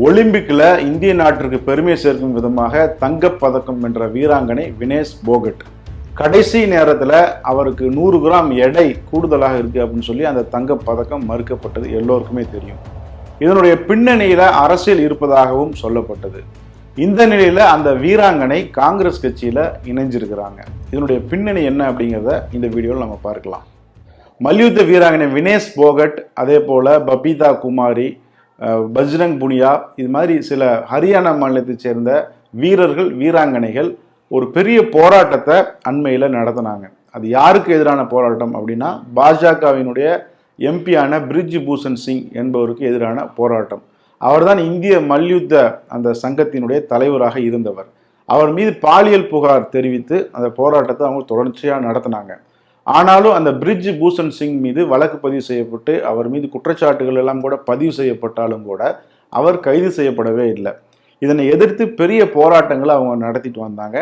ஒலிம்பிக்ல இந்திய நாட்டிற்கு பெருமை சேர்க்கும் விதமாக தங்கப்பதக்கம் வென்ற வீராங்கனை வினேஷ் போகட் கடைசி நேரத்தில் அவருக்கு 100 கிராம் எடை கூடுதலாக இருக்கு அப்படின்னு சொல்லி அந்த தங்கப்பதக்கம் மறுக்கப்பட்டது எல்லோருக்குமே தெரியும். இதனுடைய பின்னணியில அரசியல் இருப்பதாகவும் சொல்லப்பட்டது. இந்த நிலையில அந்த வீராங்கனை காங்கிரஸ் கட்சியில இணைஞ்சிருக்கிறாங்க. இதனுடைய பின்னணி என்ன அப்படிங்கிறத இந்த வீடியோவில் நம்ம பார்க்கலாம். மல்யுத்த வீராங்கனை வினேஷ் போகட், அதே போல பபிதா குமாரி, பஜ்ரங் புனியா, இது மாதிரி சில ஹரியானா மாநிலத்தைச் சேர்ந்த வீரர்கள் வீராங்கனைகள் ஒரு பெரிய போராட்டத்தை அண்மையில் நடத்தினாங்க. அது யாருக்கு எதிரான போராட்டம் அப்படின்னா பாஜகவினுடைய எம்பியான பிரிஜ் பூஷன் சிங் என்பவருக்கு எதிரான போராட்டம். அவர்தான் இந்திய மல்யுத்த அந்த சங்கத்தினுடைய தலைவராக இருந்தவர். அவர் மீது பாலியல் புகார் தெரிவித்து அந்த போராட்டத்தை அவங்க தொடர்ச்சியாக நடத்தினாங்க. ஆனாலும் அந்த பிரிஜ் பூஷன் சிங் மீது வழக்கு பதிவு செய்யப்பட்டு அவர் மீது குற்றச்சாட்டுகள் எல்லாம் கூட பதிவு செய்யப்பட்டாலும் கூட அவர் கைது செய்யப்படவே இல்லை. இதனை எதிர்த்து பெரிய போராட்டங்களை அவங்க நடத்திட்டு வந்தாங்க.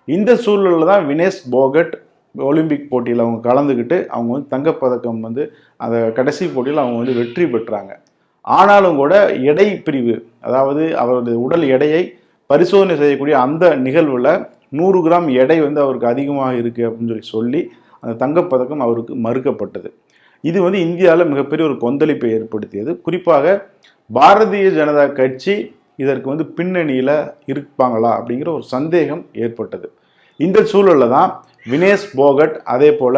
இந்த சூழலில் தான் வினேஷ் போகட் ஒலிம்பிக் போட்டியில் அவங்க கலந்துக்கிட்டு அவங்க தங்கப்பதக்கம் அந்த கடைசி போட்டியில் அவங்க வெற்றி பெற்றாங்க. ஆனாலும் கூட எடை பிரிவு, அதாவது அவரது உடல் எடையை பரிசோதனை செய்யக்கூடிய அந்த நிகழ்வில் 100 கிராம் எடை அவருக்கு அதிகமாக இருக்குது அப்படின்னு சொல்லி அந்த தங்கப்பதக்கம் அவருக்கு மறுக்கப்பட்டது. இது இந்தியாவில் மிகப்பெரிய ஒரு கொந்தளிப்பை ஏற்படுத்தியது. குறிப்பாக பாரதிய ஜனதா கட்சி இதற்கு பின்னணியில் இருப்பாங்களா அப்படிங்கிற ஒரு சந்தேகம் ஏற்பட்டது. இந்த சூழலில் தான் வினேஷ் போகட், அதே போல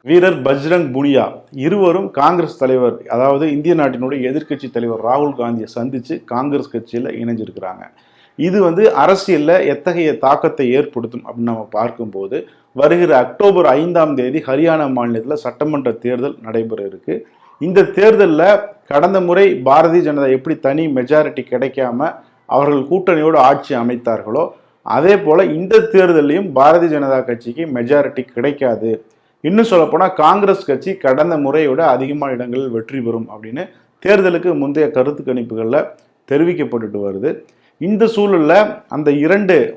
வீரர் பஜ்ரங் புனியா இருவரும் காங்கிரஸ் தலைவர், அதாவது இந்திய நாட்டினுடைய எதிர்க்கட்சி தலைவர் ராகுல் காந்தியை சந்தித்து காங்கிரஸ் கட்சியில் இணைஞ்சிருக்கிறாங்க. இது அரசியலில் எத்தகைய தாக்கத்தை ஏற்படுத்தும் அப்படின்னு நம்ம பார்க்கும்போது, வருகிற அக்டோபர் 5ஆம் தேதி ஹரியானா மாநிலத்தில் சட்டமன்ற தேர்தல் நடைபெற இருக்கு. இந்த தேர்தலில் கடந்த முறை பாரதிய ஜனதா எப்படி தனி மெஜாரிட்டி கிடைக்காம அவர்கள் கூட்டணியோடு ஆட்சி அமைத்தார்களோ, அதே போல இந்த தேர்தலையும் பாரதிய ஜனதா கட்சிக்கு மெஜாரிட்டி கிடைக்காது. இன்னும் சொல்லப்போனால் காங்கிரஸ் கட்சி கடந்த முறையோட அதிகமான இடங்களில் வெற்றி பெறும் அப்படின்னு தேர்தலுக்கு முந்தைய கருத்து கணிப்புகளில் தெரிவிக்கப்பட்டுட்டு வருது. இந்த சூழலில் அந்த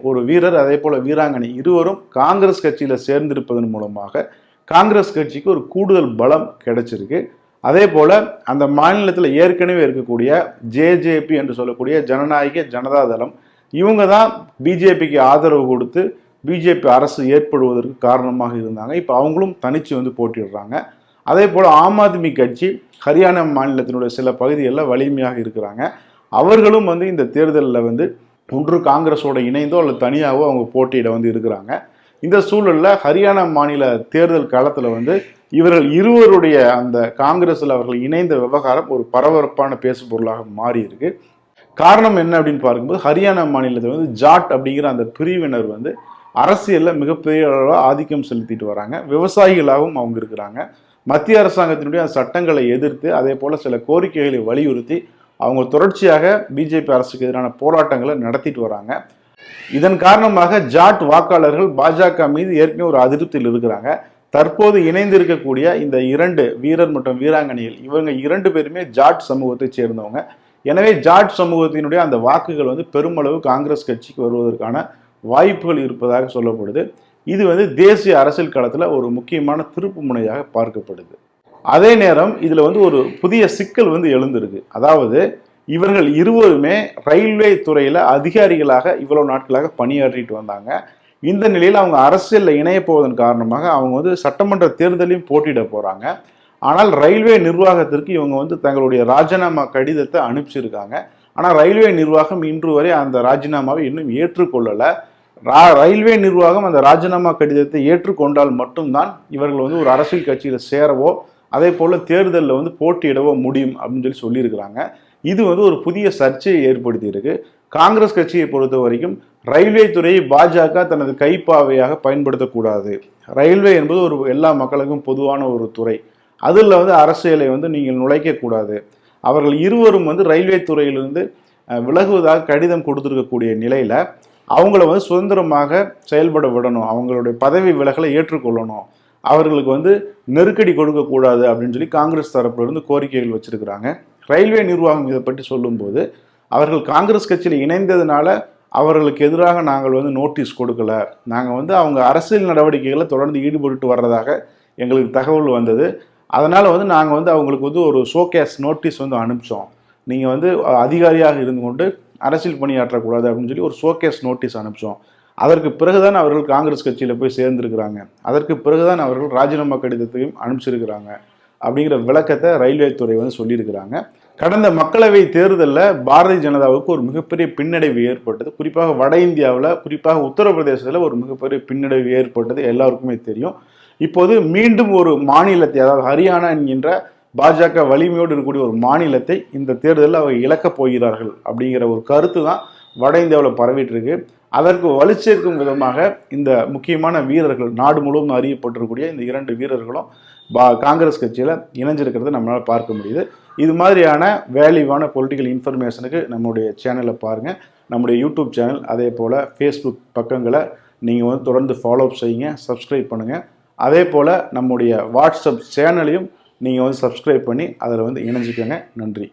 ஒரு வீரர், அதே போல வீராங்கனை இருவரும் காங்கிரஸ் கட்சியில் சேர்ந்திருப்பதன் மூலமாக காங்கிரஸ் கட்சிக்கு ஒரு கூடுதல் பலம் கிடைச்சிருக்கு. அதே போல அந்த மாநிலத்தில் ஏற்கனவே இருக்கக்கூடிய ஜேஜேபி என்று சொல்லக்கூடிய ஜனநாயக ஜனதா தளம், இவங்க தான் பிஜேபிக்கு ஆதரவு கொடுத்து பிஜேபி அரசு ஏற்படுவதற்கு காரணமாக இருந்தாங்க. இப்போ அவங்களும் தனிச்சு போட்டிடுறாங்க. அதே போல் ஆம் ஆத்மி கட்சி ஹரியானா மாநிலத்தினுடைய சில பகுதிகளில் வலிமையாக இருக்கிறாங்க. அவர்களும் இந்த தேர்தலில் ஒன்று காங்கிரஸோட இணைந்தோ அல்லது தனியாகவோ அவங்க போட்டியிட இருக்கிறாங்க. இந்த சூழலில் ஹரியானா மாநில தேர்தல் களத்தில் இவர்கள் இருவருடைய அந்த காங்கிரஸில் அவர்கள் இணைந்த விவகாரம் ஒரு பரபரப்பான பேசு பொருளாக மாறி இருக்கு. காரணம் என்ன அப்படின்னு பார்க்கும்போது, ஹரியானா மாநிலத்தில் ஜாட் அப்படிங்கிற அந்த பிரிவினர் அரசியலில் மிகப்பெரிய அளவில் ஆதிக்கம் செலுத்திட்டு வராங்க. விவசாயிகளாகவும் அவங்க இருக்கிறாங்க. மத்திய அரசாங்கத்தினுடைய அந்த சட்டங்களை எதிர்த்து, அதே போல சில கோரிக்கைகளை வலியுறுத்தி அவங்க தொடர்ச்சியாக பிஜேபி அரசுக்கு எதிரான போராட்டங்களை நடத்திட்டு வராங்க. இதன் காரணமாக ஜாட் வாக்காளர்கள் பாஜக மீது ஏற்கனவே ஒரு அதிருப்தியில் இருக்கிறாங்க. தற்போது இணைந்து இருக்கக்கூடிய இந்த 2 வீரர் மற்றும் வீராங்கனைகள், இவங்க 2 பேருமே ஜாட் சமூகத்தை சேர்ந்தவங்க. எனவே ஜாட் சமூகத்தினுடைய அந்த வாக்குகள் பெருமளவு காங்கிரஸ் கட்சிக்கு வருவதற்கான வாய்ப்புகள் இருப்பதாக சொல்லப்படுது. இது தேசிய அரசியல் களத்தில் ஒரு முக்கியமான திருப்பு முனையாக பார்க்கப்படுது. அதே நேரம் இதில் ஒரு புதிய சிக்கல் எழுந்திருக்கு. அதாவது இவர்கள் இருவருமே ரயில்வே துறையில் அதிகாரிகளாக இவ்வளவு நாட்களாக பணியாற்றிட்டு வந்தாங்க. இந்த நிலையில் அவங்க அரசியலில் இணைய போவதன் காரணமாக அவங்க சட்டமன்ற தேர்தலையும் போட்டியிட போகிறாங்க. ஆனால் ரயில்வே நிர்வாகத்திற்கு இவங்க தங்களுடைய ராஜினாமா கடிதத்தை அனுப்பிச்சிருக்காங்க. ஆனால் ரயில்வே நிர்வாகம் இன்று வரை அந்த ராஜினாமாவை இன்னும் ஏற்றுக்கொள்ளலை. ரயில்வே நிர்வாகம் அந்த ராஜினாமா கடிதத்தை ஏற்றுக்கொண்டால் மட்டும்தான் இவர்கள் ஒரு அரசியல் கட்சியில் சேரவோ, அதே போல் தேர்தலில் போட்டியிடவோ முடியும் அப்படின்னு சொல்லியிருக்கிறாங்க. இது ஒரு புதிய சர்ச்சையை ஏற்படுத்தி இருக்கு. காங்கிரஸ் கட்சியை பொறுத்த வரைக்கும் ரயில்வே துறையை பாஜக தனது கைப்பாவையாக பயன்படுத்தக்கூடாது. ரயில்வே என்பது ஒரு எல்லா மக்களுக்கும் பொதுவான ஒரு துறை. அதில் அரசியலை நீங்கள் நுழைக்கக்கூடாது. அவர்கள் இருவரும் ரயில்வே துறையிலிருந்து விலகுவதாக கடிதம் கொடுத்துருக்கக்கூடிய நிலையில் அவங்கள சுதந்திரமாக செயல்பட விடணும், அவங்களுடைய பதவி விலகலை ஏற்றுக்கொள்ளணும், அவர்களுக்கு நெருக்கடி கொடுக்கக்கூடாது அப்படின்னு சொல்லி காங்கிரஸ் தரப்பிலிருந்து கோரிக்கைகள் வச்சிருக்கிறாங்க. ரயில்வே நிர்வாகம் இதை பற்றி சொல்லும்போது, அவர்கள் காங்கிரஸ் கட்சியில் இணைந்ததுனால அவர்களுக்கு எதிராக நாங்கள் நோட்டீஸ் கொடுக்கல, நாங்கள் அவங்க அரசியல் நடவடிக்கைகளை தொடர்ந்து ஈடுபட்டு வர்றதாக எங்களுக்கு தகவல் வந்தது, அதனால் நாங்கள் அவங்களுக்கு ஒரு ஷோகேஸ் நோட்டீஸ் அனுப்பிச்சோம். நீங்கள் வந்து அதிகாரியாக இருந்து கொண்டு அரசியல் பணியாற்றக்கூடாது அப்படின்னு சொல்லி ஒரு ஷோகேஸ் நோட்டீஸ் அனுப்பிச்சோம். அதற்கு பிறகுதான் அவர்கள் காங்கிரஸ் கட்சியில் போய் சேர்ந்திருக்கிறாங்க. அதற்கு பிறகுதான் அவர்கள் ராஜினாமா கடிதத்தையும் அனுப்பிச்சிருக்கிறாங்க அப்படிங்கிற விளக்கத்தை ரயில்வே துறை வந்து சொல்லியிருக்கிறாங்க. கடந்த மக்களவை தேர்தலில் பாரதிய ஜனதாவுக்கு ஒரு மிகப்பெரிய பின்னடைவு ஏற்பட்டது. குறிப்பாக வட இந்தியாவில், குறிப்பாக உத்தரப்பிரதேசத்தில் ஒரு மிகப்பெரிய பின்னடைவு ஏற்பட்டது எல்லாருக்குமே தெரியும். இப்போது மீண்டும் ஒரு மாநிலத்தை, அதாவது ஹரியானா என்கின்ற பாஜக வலிமையோடு இருக்கக்கூடிய ஒரு மாநிலத்தை இந்த தேர்தலில் அவங்க இழக்கப் போகிறார்கள் அப்படிங்கிற ஒரு கருத்து தான் வட இந்தியாவில் பரவிட்டு இருக்கு. அதற்கு வலுச்சேர்க்கும் விதமாக இந்த முக்கியமான வீரர்கள், நாடு முழுவதும் அறியப்பட்டிருக்கக்கூடிய இந்த 2 வீரர்களும் காங்கிரஸ் கட்சியில் இணைஞ்சிருக்கிறத நம்மளால் பார்க்க முடியுது. இது மாதிரியான வேல்யூவான பொலிட்டிக்கல் இன்ஃபர்மேஷனுக்கு நம்மளுடைய சேனலை பாருங்கள். நம்முடைய யூடியூப் சேனல், அதே போல் ஃபேஸ்புக் பக்கங்களை நீங்கள் வந்து தொடர்ந்து ஃபாலோஅப் செய்யுங்க, சப்ஸ்கிரைப் பண்ணுங்கள். அதே போல் நம்முடைய வாட்ஸ்அப் சேனலையும் நீங்கள் வந்து சப்ஸ்கிரைப் பண்ணி அதில் வந்து இணைஞ்சிக்கோங்க. நன்றி.